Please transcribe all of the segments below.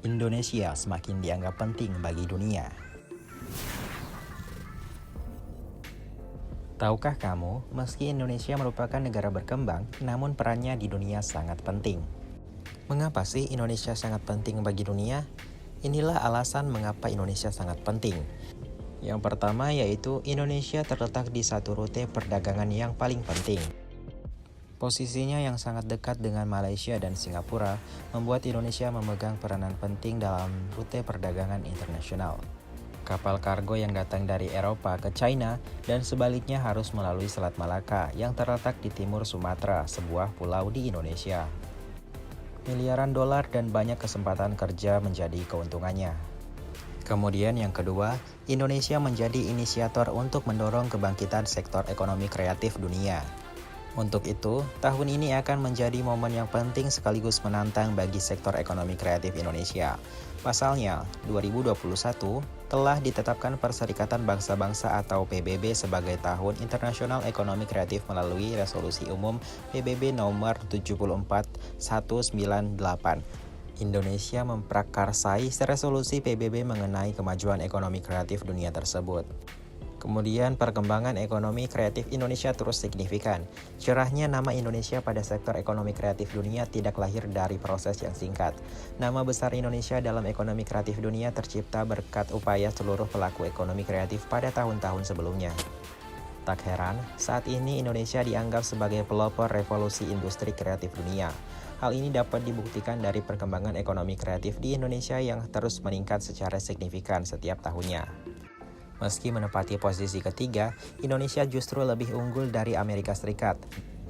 Indonesia semakin dianggap penting bagi dunia. Tahukah kamu, meski Indonesia merupakan negara berkembang, namun perannya di dunia sangat penting. Mengapa sih Indonesia sangat penting bagi dunia? Inilah alasan mengapa Indonesia sangat penting. Yang pertama yaitu Indonesia terletak di satu rute perdagangan yang paling penting. Posisinya yang sangat dekat dengan Malaysia dan Singapura membuat Indonesia memegang peranan penting dalam rute perdagangan internasional. Kapal kargo yang datang dari Eropa ke China dan sebaliknya harus melalui Selat Malaka yang terletak di timur Sumatera, sebuah pulau di Indonesia. Miliaran dolar dan banyak kesempatan kerja menjadi keuntungannya. Kemudian yang kedua, Indonesia menjadi inisiator untuk mendorong kebangkitan sektor ekonomi kreatif dunia. Untuk itu, tahun ini akan menjadi momen yang penting sekaligus menantang bagi sektor ekonomi kreatif Indonesia. Pasalnya, 2021 telah ditetapkan Perserikatan Bangsa-Bangsa atau PBB sebagai Tahun Internasional Ekonomi Kreatif melalui Resolusi Umum PBB nomor 74198. Indonesia memprakarsai resolusi PBB mengenai kemajuan ekonomi kreatif dunia tersebut. Kemudian perkembangan ekonomi kreatif Indonesia terus signifikan. Cerahnya nama Indonesia pada sektor ekonomi kreatif dunia tidak lahir dari proses yang singkat. Nama besar Indonesia dalam ekonomi kreatif dunia tercipta berkat upaya seluruh pelaku ekonomi kreatif pada tahun-tahun sebelumnya. Tak heran, saat ini Indonesia dianggap sebagai pelopor revolusi industri kreatif dunia. Hal ini dapat dibuktikan dari perkembangan ekonomi kreatif di Indonesia yang terus meningkat secara signifikan setiap tahunnya. Meski menempati posisi ketiga, Indonesia justru lebih unggul dari Amerika Serikat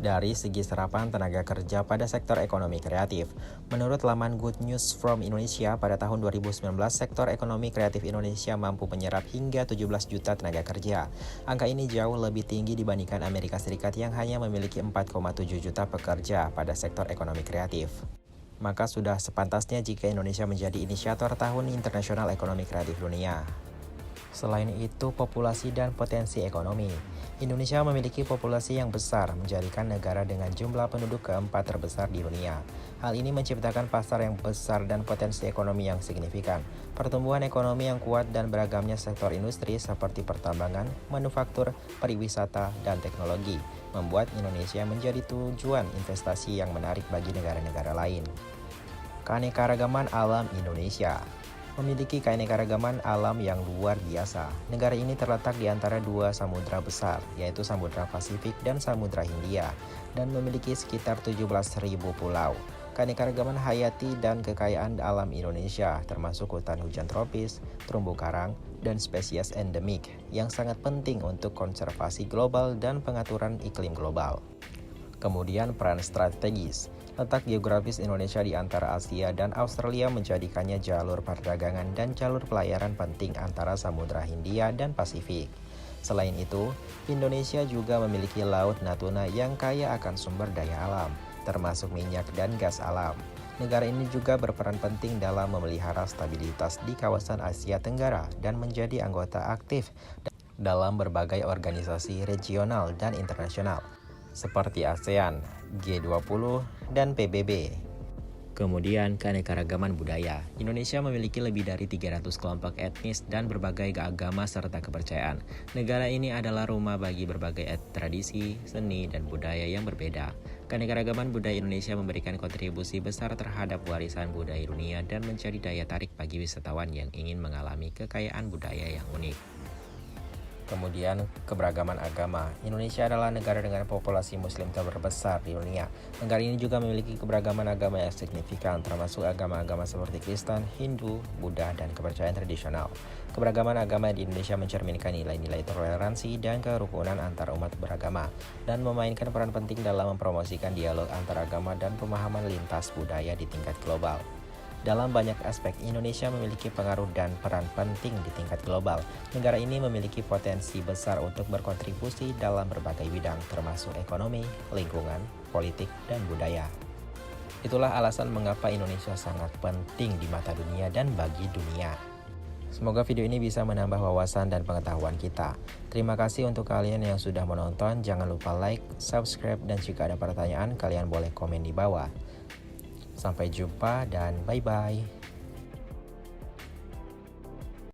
dari segi serapan tenaga kerja pada sektor ekonomi kreatif. Menurut laman Good News from Indonesia, pada tahun 2019, sektor ekonomi kreatif Indonesia mampu menyerap hingga 17 juta tenaga kerja. Angka ini jauh lebih tinggi dibandingkan Amerika Serikat yang hanya memiliki 4,7 juta pekerja pada sektor ekonomi kreatif. Maka sudah sepantasnya jika Indonesia menjadi inisiator Tahun Internasional Ekonomi Kreatif Dunia. Selain itu, populasi dan potensi ekonomi. Indonesia memiliki populasi yang besar, menjadikan negara dengan jumlah penduduk keempat terbesar di dunia. Hal ini menciptakan pasar yang besar dan potensi ekonomi yang signifikan. Pertumbuhan ekonomi yang kuat dan beragamnya sektor industri seperti pertambangan, manufaktur, pariwisata, dan teknologi membuat Indonesia menjadi tujuan investasi yang menarik bagi negara-negara lain. Keanekaragaman alam Indonesia memiliki keanekaragaman alam yang luar biasa. Negara ini terletak di antara dua samudra besar, yaitu Samudra Pasifik dan Samudra Hindia, dan memiliki sekitar 17.000 pulau. Keanekaragaman hayati dan kekayaan alam Indonesia, termasuk hutan hujan tropis, terumbu karang, dan spesies endemik, yang sangat penting untuk konservasi global dan pengaturan iklim global. Kemudian peran strategis. Letak geografis Indonesia di antara Asia dan Australia menjadikannya jalur perdagangan dan jalur pelayaran penting antara Samudra Hindia dan Pasifik. Selain itu, Indonesia juga memiliki Laut Natuna yang kaya akan sumber daya alam, termasuk minyak dan gas alam. Negara ini juga berperan penting dalam memelihara stabilitas di kawasan Asia Tenggara dan menjadi anggota aktif dalam berbagai organisasi regional dan internasional, seperti ASEAN, G20, dan PBB. Kemudian keanekaragaman budaya. Indonesia memiliki lebih dari 300 kelompok etnis dan berbagai agama serta kepercayaan. Negara ini adalah rumah bagi berbagai tradisi, seni, dan budaya yang berbeda. Keanekaragaman budaya Indonesia memberikan kontribusi besar terhadap warisan budaya dunia dan menjadi daya tarik bagi wisatawan yang ingin mengalami kekayaan budaya yang unik. Kemudian, keberagaman agama. Indonesia adalah negara dengan populasi muslim terbesar di dunia. Negara ini juga memiliki keberagaman agama yang signifikan, termasuk agama-agama seperti Kristen, Hindu, Buddha, dan kepercayaan tradisional. Keberagaman agama di Indonesia mencerminkan nilai-nilai toleransi dan kerukunan antar umat beragama, dan memainkan peran penting dalam mempromosikan dialog antar agama dan pemahaman lintas budaya di tingkat global. Dalam banyak aspek, Indonesia memiliki pengaruh dan peran penting di tingkat global. Negara ini memiliki potensi besar untuk berkontribusi dalam berbagai bidang, termasuk ekonomi, lingkungan, politik, dan budaya. Itulah alasan mengapa Indonesia sangat penting di mata dunia dan bagi dunia. Semoga video ini bisa menambah wawasan dan pengetahuan kita. Terima kasih untuk kalian yang sudah menonton. Jangan lupa like, subscribe, dan jika ada pertanyaan, kalian boleh komen di bawah. Sampai jumpa dan bye-bye.